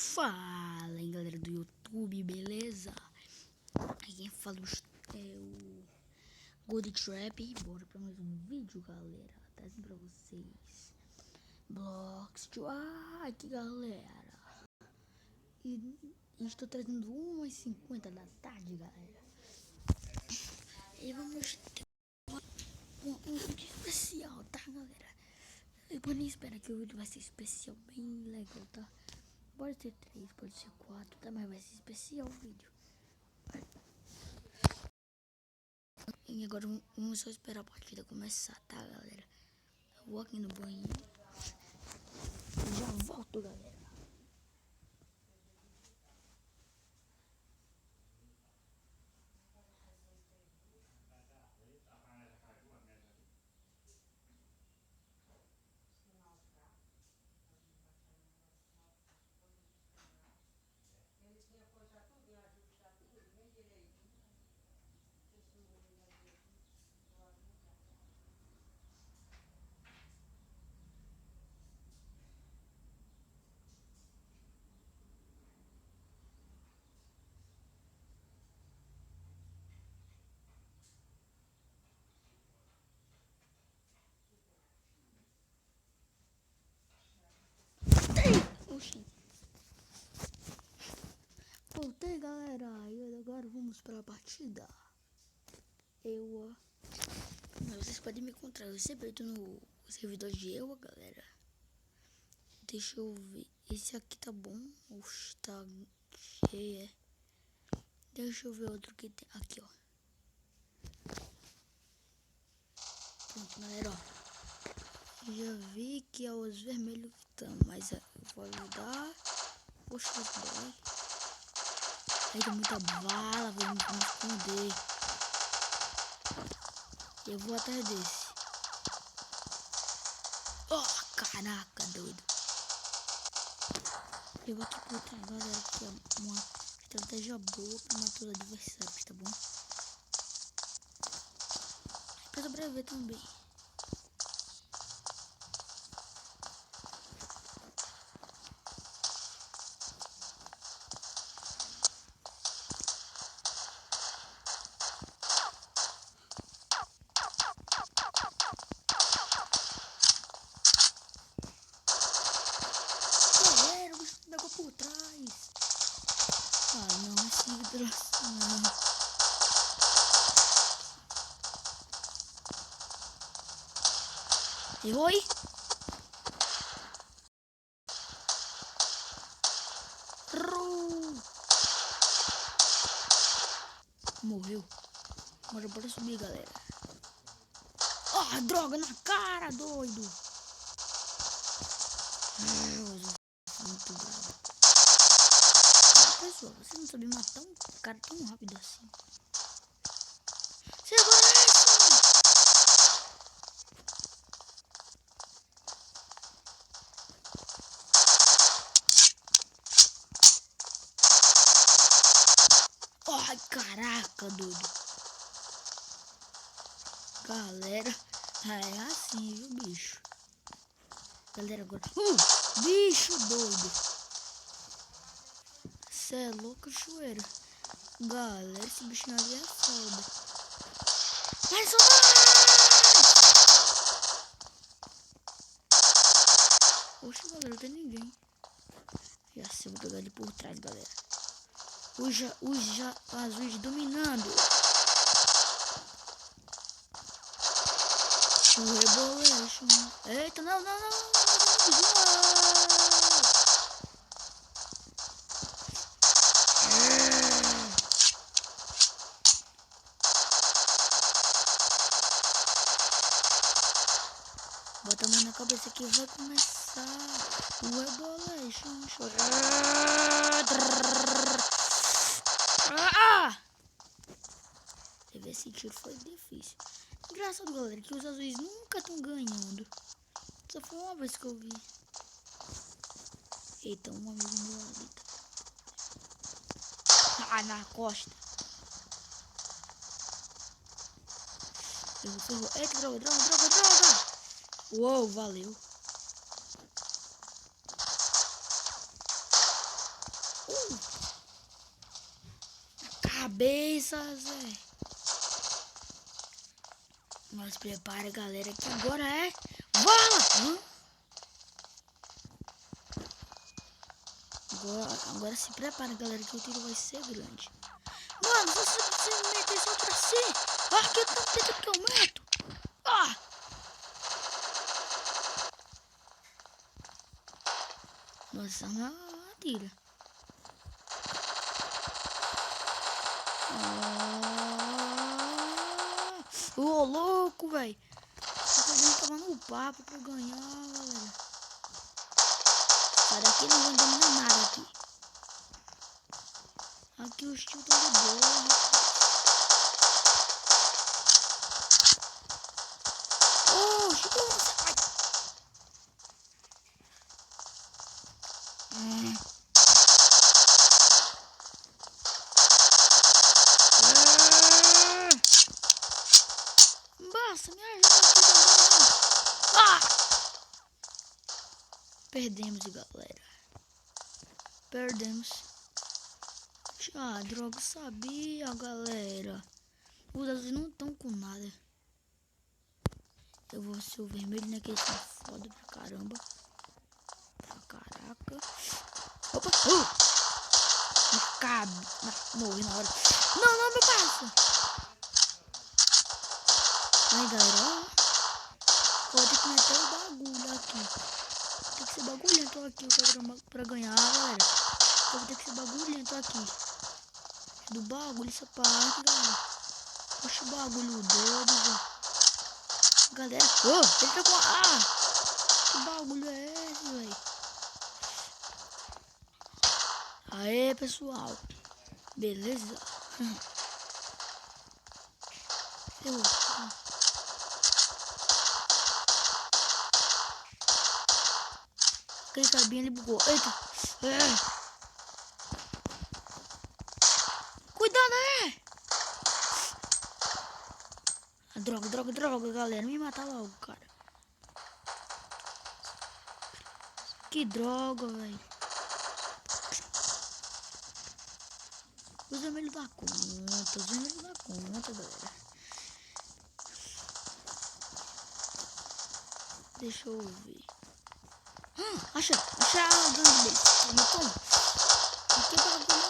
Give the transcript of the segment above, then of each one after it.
Fala aí galera do YouTube, beleza? Aqui quem fala é o Gold Trap. Bora pra mais um vídeo, galera. Trazendo pra vocês Blocks to Ark, galera. E estou trazendo 1h50 da tarde, galera. E vamos ter um vídeo especial, tá, galera? Eu nem espero que o vídeo vai ser especial, bem legal, tá? Pode ser 3, pode ser 4, tá? Mas vai ser especial o vídeo. E agora vamos só esperar a partida começar, tá, galera? Eu vou aqui no banheiro. Já volto, galera. Oxi. Voltei, galera. E agora vamos para a partida. Vocês podem me encontrar. Eu sempre tô no servidor de galera. Deixa eu ver. Esse aqui tá bom. Oxi, tá cheio. Deixa eu ver outro que tem. Aqui, ó. Pronto, galera, ó. Já vi que é os vermelhos que estão, mas eu vou ajudar. Poxa, boy. Aí tem muita bala, vamos me esconder. Eu vou atrás desse. Oh, caraca, doido. Eu vou aqui por trás, galera, que é uma estratégia boa para matar os adversários, tá bom? Pra sobreviver também. Galera, o bicho pegou por trás. Ah, não, esse desgraçado. Errou aí? Morreu. Agora bora subir, galera. Ah, droga na cara, doido. Muito bravo. Pessoal, você não sabe matar um cara tão rápido assim. Segura isso! Ai, caraca, doido. Galera, é assim, viu, bicho? Galera, agora... bicho doido. Cê é louco, choeira. Galera, esse bicho ali é foda. Vai, soltar! Oxe, galera, não tem ninguém. Já sei, vou pegar ele por trás, galera. Os azuis dominando. O Rebolation. Eita, não. Bota a mão na cabeça que vai começar o Rebolation. Teve esse tiro, foi difícil. Engraçado, galera, que os azuis nunca estão ganhando. Só foi uma vez que eu vi. Eita, um amigo meu ali. Ah, na costa. Ferrou. Eita, droga. Uou, valeu. cabeça, Zé. Mas prepara, galera, que agora é bola! Agora se prepara, galera, que o tiro vai ser grande. Mano, você me meter só pra si. Ah, que tanto tempo que eu meto. Ah! Nossa, não tira. Ô, louco, velho. Eu tava no papo pra ganhar, galera. Sai daqui, não vou dominar nada aqui. Aqui os tios estão de boa. Oh, chegou. Basta, me ajuda aqui também. Ah! Perdemos, galera. Perdemos. Ah, droga, sabia, galera. Os azuis não estão com nada. Eu vou ser o vermelho, né? Que eles são foda pra caramba. Caraca. Opa! Morri na hora. Não, não me passa. Aí, galera, ó. Vou ter que meter o bagulho aqui. Tem que ser bagulhento aqui pra ganhar, galera. Eu vou ter que ser bagulhento aqui. Do bagulho essa parte, galera. Oxe, o bagulho doido, velho. Galera, ele tá com... que bagulho é esse, velho? Aê, pessoal. Beleza? Aquele cabinho ele bugou. Eita. Cuidado, Droga, galera. Me matar logo, cara. Que droga, velho. Os vermelhos dá conta, galera. Deixa eu ver. Achei a gangue dele. Toma. Que bagulho.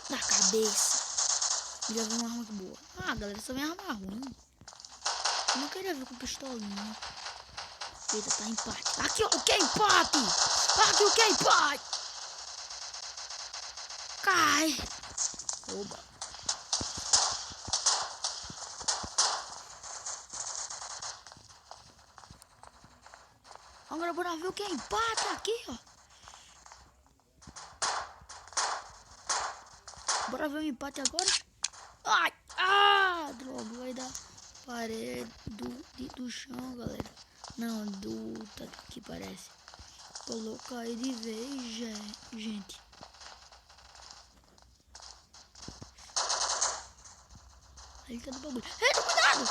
Na cabeça. Já vi uma arma boa. Galera, só vem arma ruim. Eu não queria ver com pistolinha. Eita, tá empate. Aqui, o que é empate? Aqui, o que é empate? Cai. Oba. Agora bora ver o que é empate aqui, ó. Bora ver o empate agora. Droga, vai dar parede do chão, galera. Não, tá aqui parece. Coloca aí de vez, gente. Aí tá do bagulho. Eita, cuidado!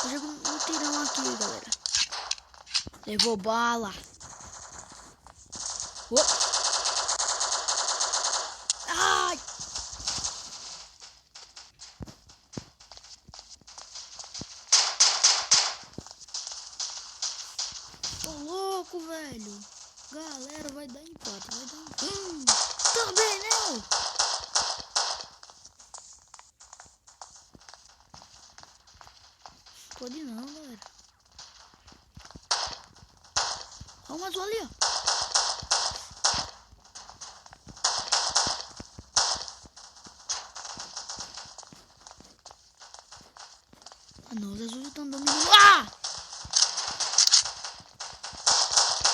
Eu jogo um tirão aqui, galera. Levou bala. Ai! Tô louco, velho. Galera, vai dar empate. Também não. Pode não, galera. Olha um azul ali, ó. Não, os azuis estão dominando.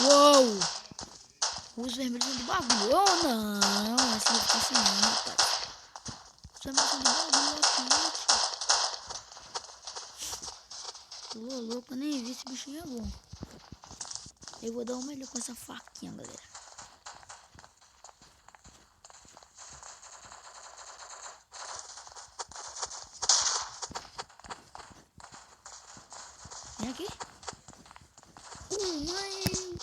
Uou! Os vermelhos são do bagulho. Não, assim não fica assim não, rapaz. Os vermelhos são do bagulho aqui, tio. Tô louco, eu nem vi, esse bichinho é bom. Eu vou dar o melhor com essa faquinha, galera. Vem aqui? Mãe!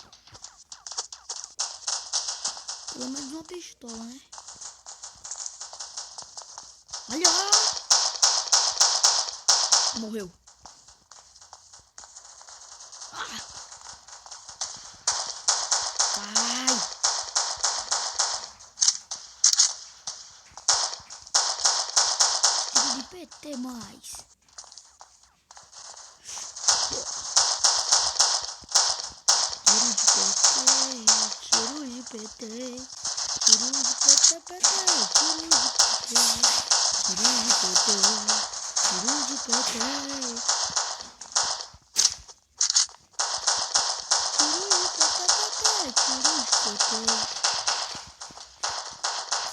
Pelo menos uma pistola, né? Olha! Morreu. Ah! Ai! Tiro de PT mais. Tiro de PT. Tiro de PT, PT. Tiro de PT. Tiro de PT. Tiro de PT.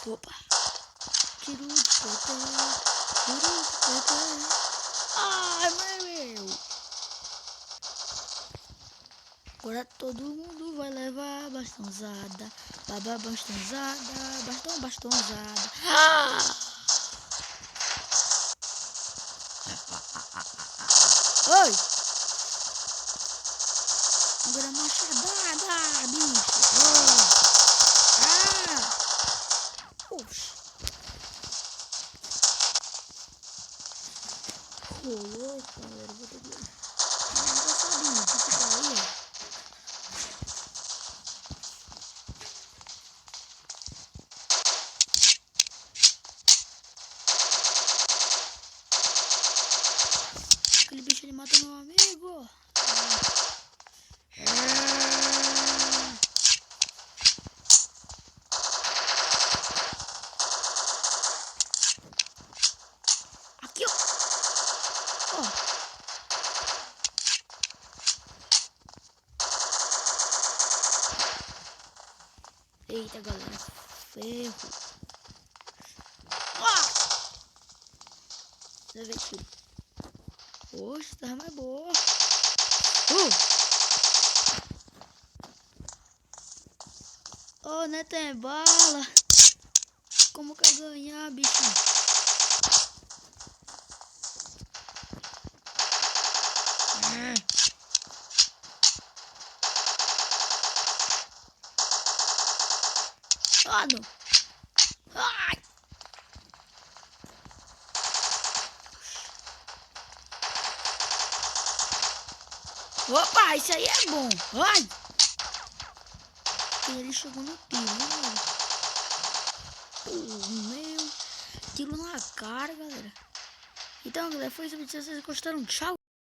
Opa! Tiro de PT. Tiro de PT. Ai, meu! Agora todo mundo vai levar bastãozada. Baba bastãozada. Bastãozada. Oi! Agora machadada, bicho! Poxa! Rolou, galera. Vou ter que... engraçadinho, que fica aí, ó. Aquele bicho, ele matou meu amigo. Aqui, ó. Eita, galera. Ferro. Você vê tiro. Poxa, tá mais boa. Oh, né, tem bala. Como que eu ganhar, bicho? Ah, não. Ai. Opa, isso aí é bom. Ai. Ele chegou no tiro, né? Meu. Tiro na cara, galera. Então, galera, foi isso. Se vocês gostaram, tchau.